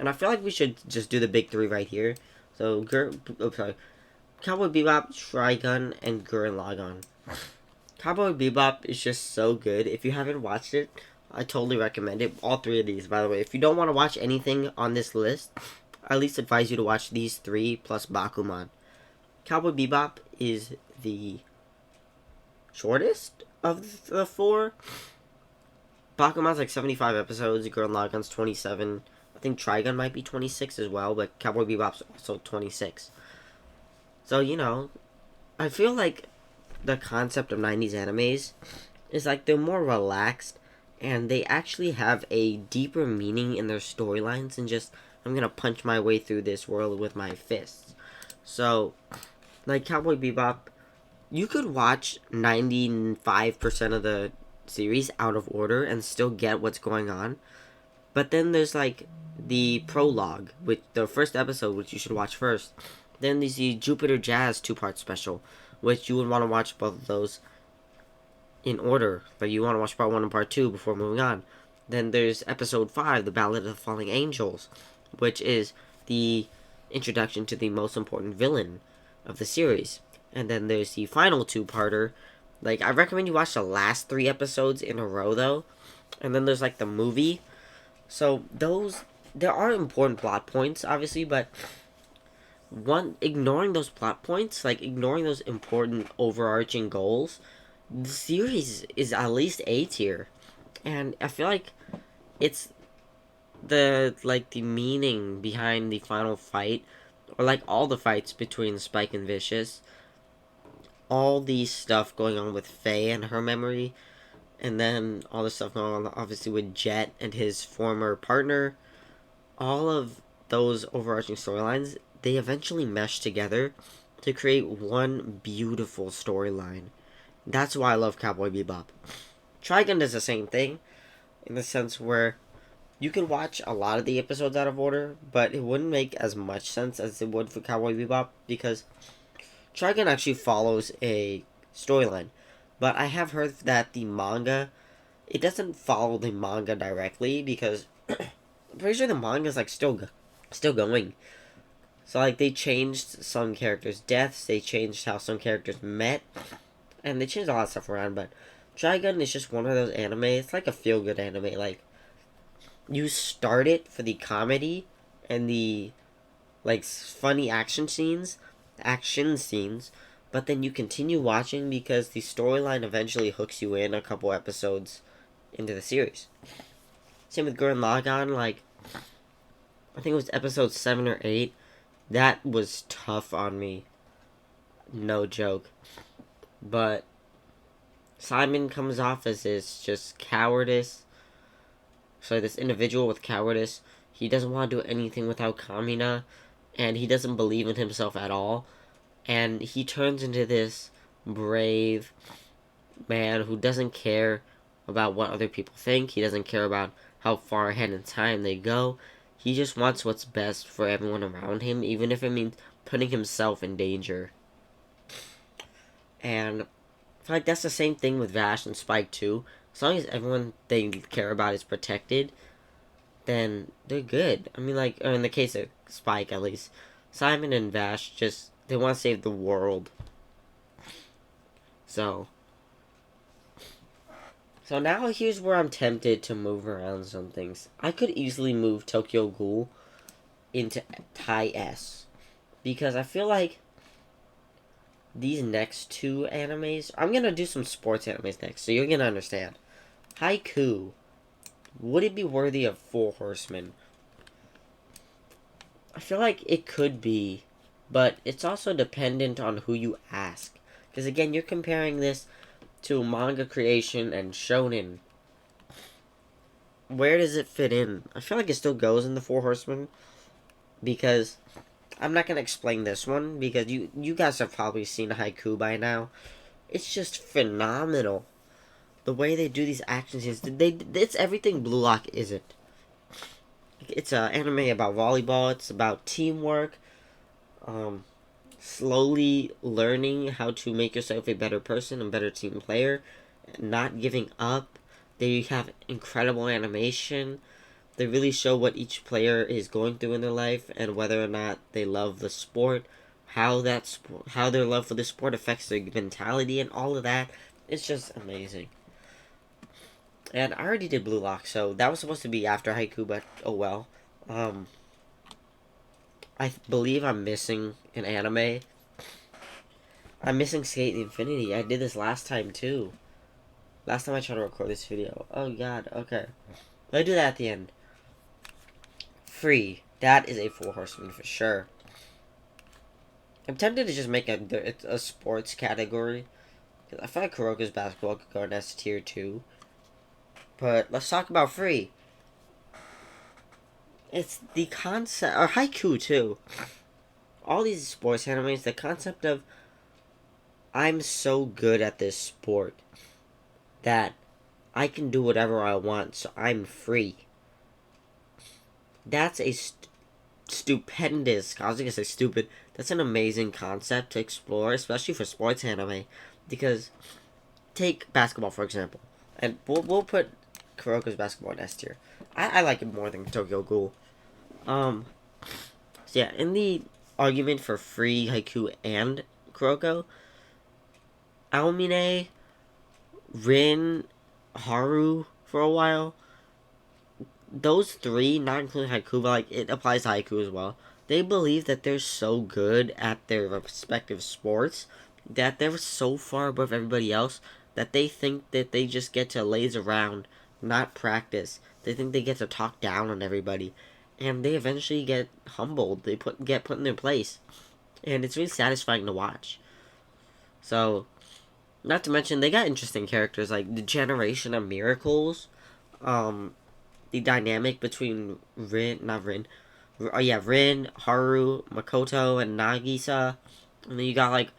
And I feel like we should just do the big three right here. So, Cowboy Bebop, Trigun, and Gurren Lagann. Cowboy Bebop is just so good. If you haven't watched it, I totally recommend it. All three of these, by the way. If you don't want to watch anything on this list, I at least advise you to watch these three plus Bakuman. Cowboy Bebop is the shortest of the four. Bakuman's like 75 episodes. Gurren Lagann's 27. I think Trigun might be 26 as well, but Cowboy Bebop's also 26. So, I feel like the concept of 90s animes is like they're more relaxed and they actually have a deeper meaning in their storylines than just I'm gonna punch my way through this world with my fists. So, like Cowboy Bebop, you could watch 95% of the series out of order and still get what's going on. But then there's like the prologue, with the first episode, which you should watch first. Then there's the Jupiter Jazz 2-part special, which you would want to watch both of those in order. Like you want to watch part 1 and part 2 before moving on. Then there's episode 5, The Ballad of the Falling Angels, which is the introduction to the most important villain of the series. And then there's the final 2-parter. Like, I recommend you watch the last 3 episodes in a row, though. And then there's, like, the movie. So, there are important plot points, obviously, but ignoring those plot points, like, ignoring those important overarching goals, the series is at least A tier. And I feel like it's the meaning behind the final fight, or like all the fights between Spike and Vicious, all the stuff going on with Faye and her memory, and then all the stuff going on obviously with Jet and his former partner, all of those overarching storylines, they eventually mesh together to create one beautiful storyline. That's why I love Cowboy Bebop. Trigun does the same thing, in the sense where you could watch a lot of the episodes out of order, but it wouldn't make as much sense as it would for Cowboy Bebop, because Trigun actually follows a storyline. But I have heard that the manga, it doesn't follow the manga directly, because I'm pretty sure the manga is like still going. So like they changed some characters' deaths, they changed how some characters met, and they changed a lot of stuff around. But Trigun is just one of those anime. It's like a feel good anime. Like you start it for the comedy and the like funny action scenes, but then you continue watching because the storyline eventually hooks you in a couple episodes into the series. Same with Gurren Lagann, like I think it was episode 7 or 8. That was tough on me. No joke. But Simon comes off as this just cowardice. So this individual with cowardice. He doesn't want to do anything without Kamina. And he doesn't believe in himself at all. And he turns into this brave man who doesn't care about what other people think. He doesn't care about how far ahead in time they go. He just wants what's best for everyone around him, even if it means putting himself in danger. And I feel like that's the same thing with Vash and Spike too. As long as everyone they care about is protected, then they're good. I mean, like, or in the case of Spike at least, Simon and Vash just, they want to save the world. So now here's where I'm tempted to move around some things. I could easily move Tokyo Ghoul into Thai S. Because I feel like these next 2 animes, I'm going to do some sports animes next, so you're going to understand. Haiku, would it be worthy of 4 Horsemen? I feel like it could be, but it's also dependent on who you ask. Because again, you're comparing this to manga creation and shonen. Where does it fit in? I feel like it still goes in the 4 Horsemen, because I'm not gonna explain this one because you guys have probably seen Haiku by now. It's just phenomenal. The way they do these action scenes, it's everything Blue Lock isn't. It's an anime about volleyball. It's about teamwork. Slowly learning how to make yourself a better person, a better team player, not giving up. They have incredible animation. They really show what each player is going through in their life and whether or not they love the sport, how their love for the sport affects their mentality and all of that. It's just amazing. And I already did Blue Lock, so that was supposed to be after Haiku, but oh well. Um, I believe I'm missing an anime. I'm missing Skate Infinity. I did this last time too. Last time I tried to record this video. Oh god, okay. I'll do that at the end. Free. That is a Four Horsemen for sure. I'm tempted to just make a sports category. I feel like Kuroko's basketball could go in S tier 2. But let's talk about Free. It's the concept, or Haiku too. All these sports animes, the concept of I'm so good at this sport that I can do whatever I want, so I'm free. That's a stupendous, I was gonna say stupid, that's an amazing concept to explore, especially for sports anime. Because, take basketball for example, and we'll put Kuroko's basketball in S tier. I like it more than Tokyo Ghoul. So yeah, in the argument for Free, Haiku, and Kuroko, Aomine, Rin, Haru for a while, those three, not including Haiku, but like it applies to Haiku as well. They believe that they're so good at their respective sports that they're so far above everybody else that they think that they just get to laze around, not practice. They think they get to talk down on everybody, and they eventually get humbled. They get put in their place, and it's really satisfying to watch. So, not to mention they got interesting characters like the Generation of Miracles. Um, the dynamic between Rin, Haru, Makoto, and Nagisa. And then you got like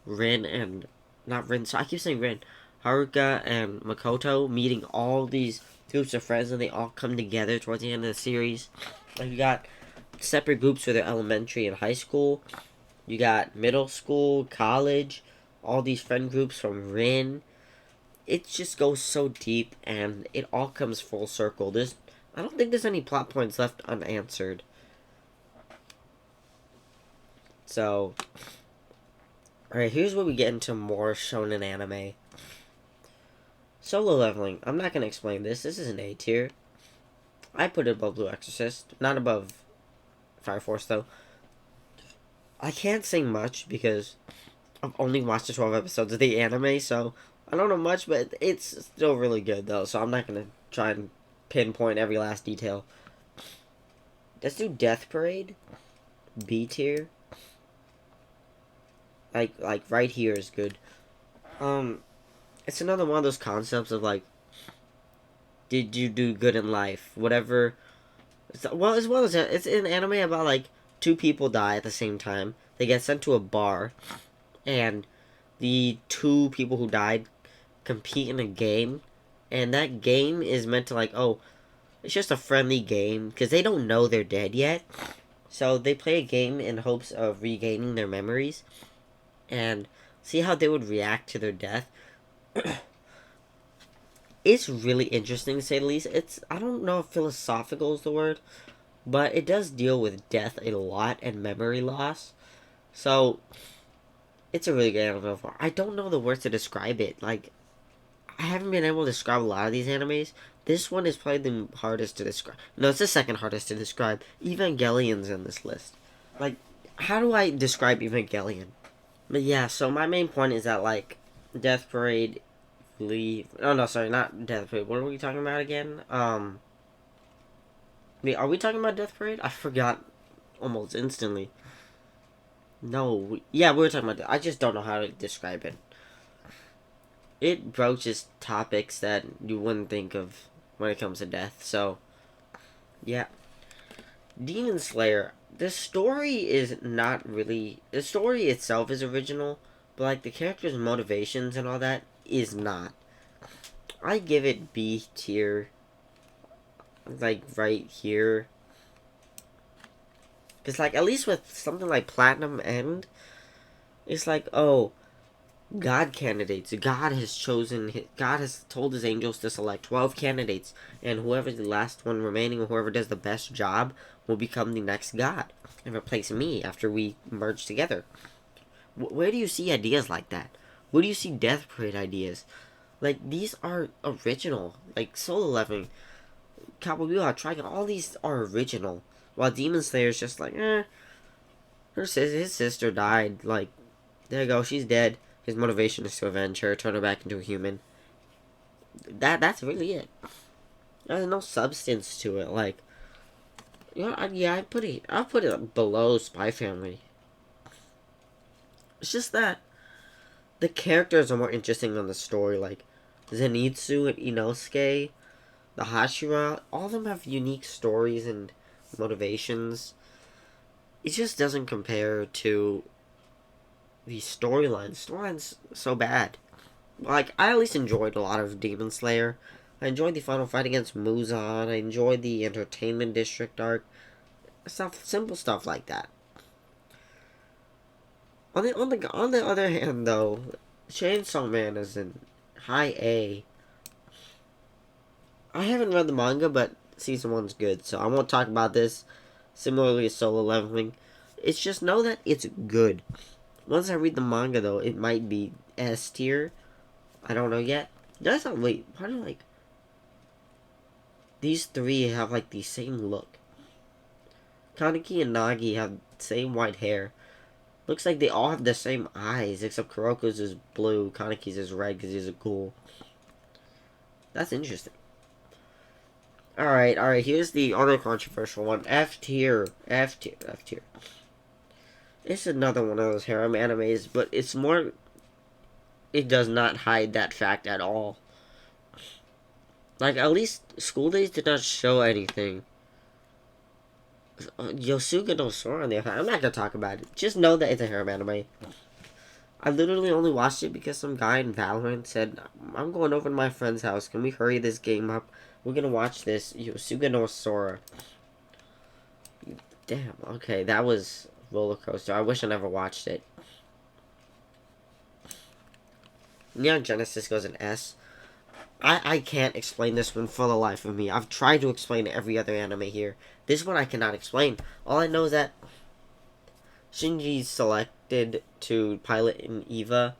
Rin and not Rin. So I keep saying Rin, Haruka and Makoto meeting all these groups of friends, and they all come together towards the end of the series. Like you got separate groups for their elementary and high school. You got middle school, college, all these friend groups from Rin. It just goes so deep, and it all comes full circle. I don't think there's any plot points left unanswered. So, alright, here's where we get into more shonen anime. Solo Leveling. I'm not gonna explain this. This is an A tier. I put it above Blue Exorcist. Not above Fire Force, though. I can't say much because I've only watched the 12 episodes of the anime, so I don't know much, but it's still really good, though, so I'm not gonna try and pinpoint every last detail. Let's do Death Parade. B tier. Like right here is good. It's another one of those concepts of like, did you do good in life? Whatever. Well, as well as it's an anime about like two people die at the same time. They get sent to a bar, and the two people who died compete in a game, and that game is meant to like, oh, it's just a friendly game because they don't know they're dead yet. So they play a game in hopes of regaining their memories and see how they would react to their death. It's really interesting to say the least. I don't know if philosophical is the word, but it does deal with death a lot and memory loss. So it's a really good anime so far. I don't know the words to describe it. Like, I haven't been able to describe a lot of these animes. This one is probably the hardest to describe. No, it's the second hardest to describe. Evangelion's in this list. Like, how do I describe Evangelion? But yeah, so my main point is that, like, Death Parade, oh no, sorry, not Death Parade. What are we talking about again? Wait, are we talking about Death Parade? I forgot almost instantly. No, yeah, we were talking about that. I just don't know how to describe it. It broaches topics that you wouldn't think of when it comes to death, so, yeah. Demon Slayer, the story is not really, the story itself is original, but like the characters' motivations and all that is not. I give it B tier, like right here. Because like at least with something like Platinum End, it's like, oh, God candidates. God has told his angels to select 12 candidates, and whoever's the last one remaining, or whoever does the best job, will become the next God and replace me after we merge together. Where do you see ideas like that? Where do you see Death Parade ideas? Like, these are original. Like, Solo Leveling, Cowboy Bebop, Trigun, all these are original. While Demon Slayer's just like, his sister died. Like, there you go, she's dead. His motivation is to avenge her, turn her back into a human. That's really it. There's no substance to it. Like, I'll put it below Spy Family. It's just that the characters are more interesting than the story. Like Zenitsu and Inosuke, the Hashira, all of them have unique stories and motivations. It just doesn't compare to the storyline. Storyline's so bad. Like, I at least enjoyed a lot of Demon Slayer. I enjoyed the final fight against Muzan. I enjoyed the Entertainment District arc. Simple stuff like that. On the other hand, though, Chainsaw Man is in high A. I haven't read the manga, but season one's good, so I won't talk about this. Similarly to Solo Leveling, it's just know that it's good. Once I read the manga, though, it might be S tier. I don't know yet. That's not wait. Why do like these three have like the same look? Kaneki and Nagi have the same white hair. Looks like they all have the same eyes, except Kuroko's is blue, Kaneki's is red because he's a ghoul. That's interesting. Alright, here's the other controversial one. F tier. F tier. F tier. It's another one of those harem animes, but it's more... It does not hide that fact at all. Like, at least School Days did not show anything. Yosuga no Sora on the other hand, I'm not gonna talk about it. Just know that it's a harem anime. I literally only watched it because some guy in Valorant said, I'm going over to my friend's house. Can we hurry this game up? We're gonna watch this Yosuga no Sora. Damn, okay, that was roller coaster. I wish I never watched it. Neon Genesis goes an S. I can't explain this one for the life of me. I've tried to explain every other anime here. This one I cannot explain. All I know is that Shinji's selected to pilot in EVA.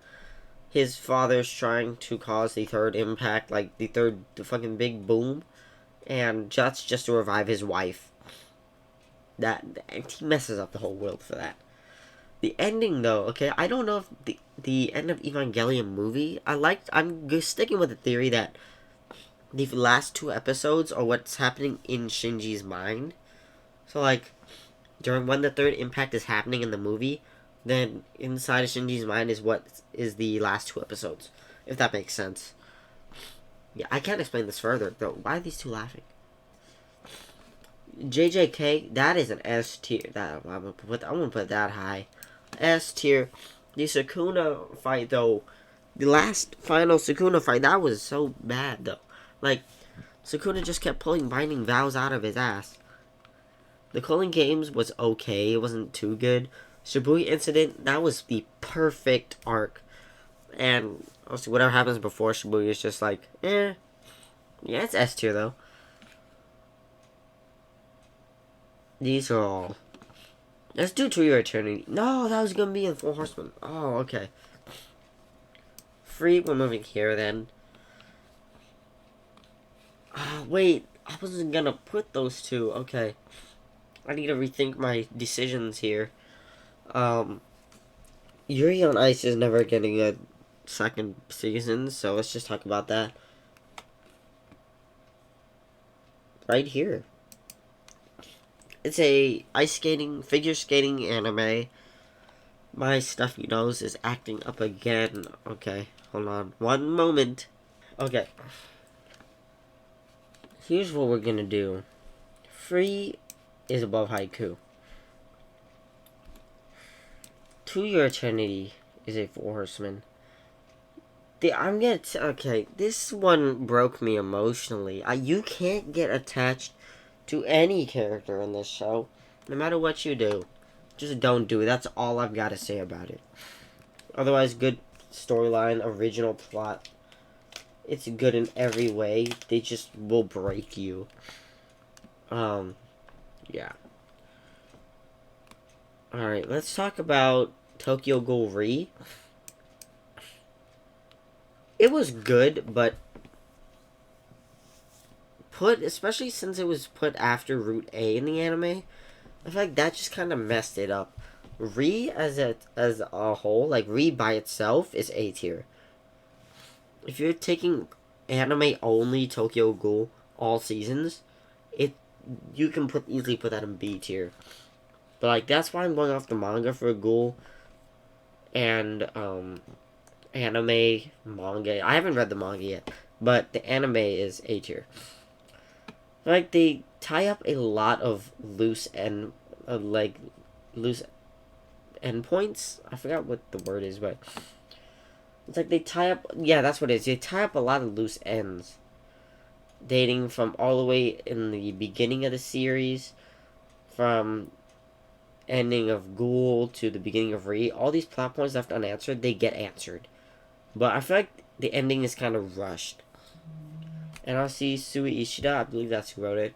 His father's trying to cause the third impact, like the fucking big boom. And that's just to revive his wife. That he messes up the whole world for that. The ending, though, okay, I don't know if the end of Evangelion movie. I'm sticking with the theory that the last two episodes are what's happening in Shinji's mind. So, like, during when the third impact is happening in the movie, then inside of Shinji's mind is what is the last two episodes. If that makes sense. Yeah, I can't explain this further, though. Why are these two laughing? JJK, that is an S tier. That I'm gonna put that high. S tier. The Sukuna fight, though, the last final Sukuna fight, that was so bad, though. Like, Sukuna just kept pulling binding vows out of his ass. The Culling Games was okay. It wasn't too good. Shibuya Incident, that was the perfect arc. And obviously whatever happens before Shibuya is just like, eh. Yeah, it's S tier, though. These are all. Let's do To Your Eternity. No, that was gonna be in Four Horsemen. Oh, okay. Free, we're moving here then. Wait, I wasn't gonna put those two. Okay. I need to rethink my decisions here. Yuri on Ice is never getting a second season, so let's just talk about that. Right here. It's a ice skating, figure skating anime. My stuffy nose is acting up again. Okay, hold on. One moment. Okay. Here's what we're gonna do. Free is above Haiku. To Your Eternity is a Four Horsemen. Okay, this one broke me emotionally. You can't get attached to any character in this show, no matter what you do. Just don't do it. That's all I've got to say about it. Otherwise, good storyline, original plot. It's good in every way. They just will break you. Yeah. Alright, let's talk about Tokyo Ghoul Re. It was good, but especially since it was put after Route A in the anime, I feel like that just kind of messed it up. Re as a whole, like Re by itself, is A tier. If you're taking anime only Tokyo Ghoul all seasons, it you can easily put that in B tier. But like that's why I'm going off the manga for Ghoul and anime manga. I haven't read the manga yet, but the anime is A tier. Like they tie up a lot of loose loose endpoints. I forgot what the word is, but it's like they tie up. Yeah, that's what it is. They tie up a lot of loose ends, dating from all the way in the beginning of the series, from ending of Ghoul to the beginning of Re. All these plot points left unanswered, they get answered. But I feel like the ending is kind of rushed. And I see Sui Ishida, I believe that's who wrote it.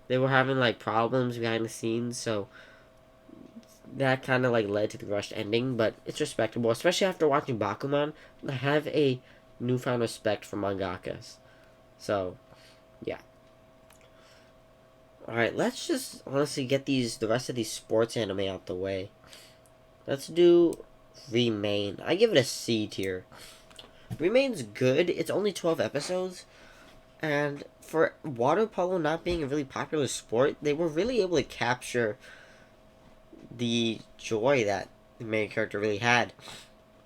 They were having like problems behind the scenes, so that kind of like led to the rushed ending. But it's respectable, especially after watching Bakuman. I have a newfound respect for mangakas. So, yeah. Alright, let's just honestly get the rest of these sports anime out the way. Let's do Remain. I give it a C tier. Remain's good. It's only 12 episodes. And for water polo not being a really popular sport, they were really able to capture the joy that the main character really had.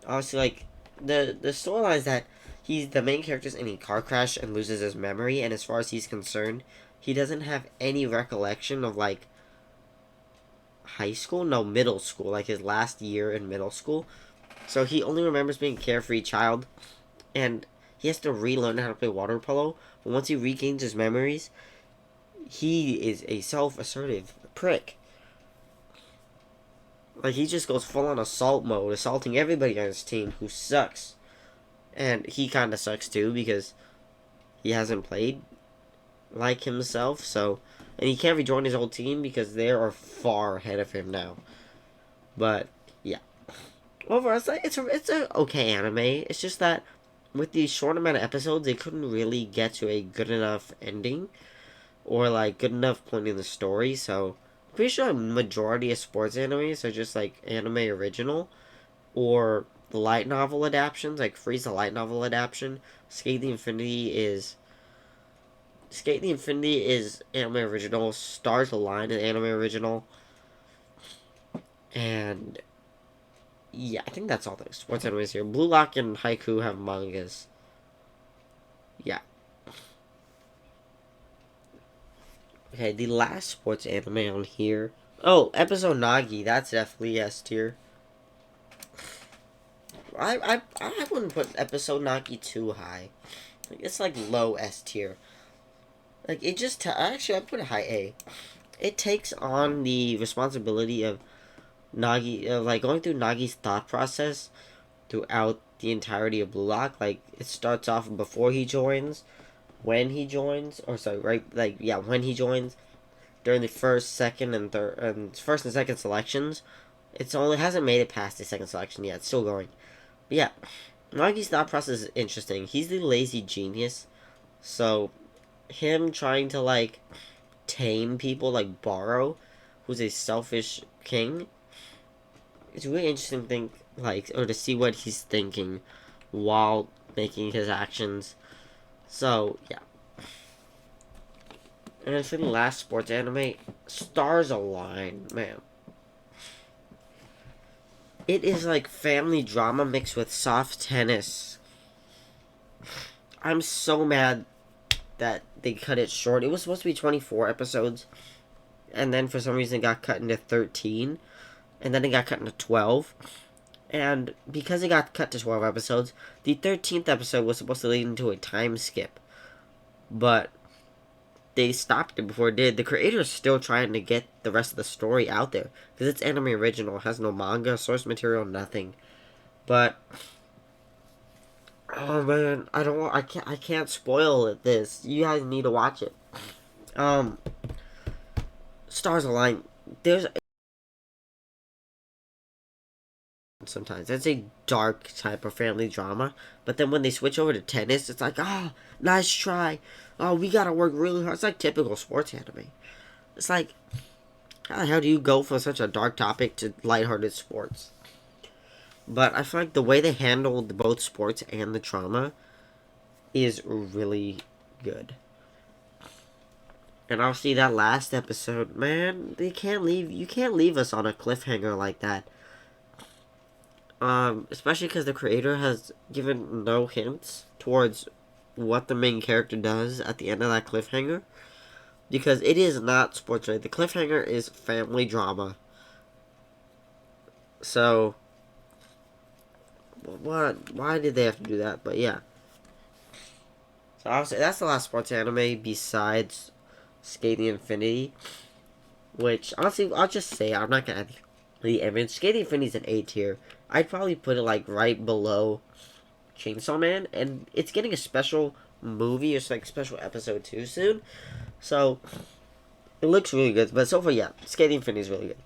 Obviously, like, the storyline is that he's the main character's in a car crash and loses his memory, and as far as he's concerned, he doesn't have any recollection of, like, high school? No, middle school, like his last year in middle school. So he only remembers being a carefree child, and he has to relearn how to play water polo. But once he regains his memories, he is a self-assertive prick. Like, he just goes full on assault mode, assaulting everybody on his team who sucks. And he kind of sucks too, because he hasn't played like himself, so... And he can't rejoin his old team because they are far ahead of him now. But, yeah. Overall, it's a okay anime. It's just that with these short amount of episodes, they couldn't really get to a good enough ending or like good enough point in the story. So I'm pretty sure a majority of sports animes are just like anime original or the light novel adaptations, like Freeze the light novel adaptation. Skate the Infinity is anime original. Stars Align is anime original. And yeah, I think that's all the sports animes here. Blue Lock and Haiku have mangas. Yeah. Okay, the last sports anime on here. Oh, episode Nagi. That's definitely S tier. I wouldn't put episode Nagi too high. It's like low S tier. Like it just actually I'd put it high A. It takes on the responsibility of Nagi, like going through Nagi's thought process throughout the entirety of Blue Lock. Like it starts off before he joins, when he joins, or sorry, right? Like yeah, when he joins during the first, second, and third, and first and second selections. It hasn't made it past the second selection yet. It's still going. But yeah, Nagi's thought process is interesting. He's the lazy genius, so him trying to like tame people like Baro, who's a selfish king. It's a really interesting thing, like, or to see what he's thinking while making his actions. So yeah. And then for the last sports anime, Stars Align, man. It is like family drama mixed with soft tennis. I'm so mad that they cut it short. It was supposed to be 24 episodes, and then for some reason it got cut into 13, and then it got cut into 12. And because it got cut to 12 episodes, the 13th episode was supposed to lead into a time skip. But they stopped it before it did. The creator's still trying to get the rest of the story out there. Because it's anime original. It has no manga, source material, nothing. But Oh man, I don't want. I can't spoil it. This you guys need to watch it. Um, Stars Align. There's sometimes it's a dark type of family drama, but then when they switch over to tennis, it's like, ah, oh, nice try. Oh, we gotta work really hard. It's like typical sports anime. It's like, how the hell do you go from such a dark topic to lighthearted sports? But I feel like the way they handled both sports and the trauma is really good. And obviously that last episode, man, you can't leave us on a cliffhanger like that. Especially because the creator has given no hints towards what the main character does at the end of that cliffhanger. Because it is not sports related. The cliffhanger is family drama. So, what? Why did they have to do that? But yeah. So obviously that's the last sports anime besides Skating Infinity. Which honestly, I'll just say I'm not gonna add the image. Skating Infinity's an A tier. I'd probably put it like right below Chainsaw Man, and it's getting a special movie or like special episode too soon. So it looks really good. But so far, yeah, Skating Infinity is really good.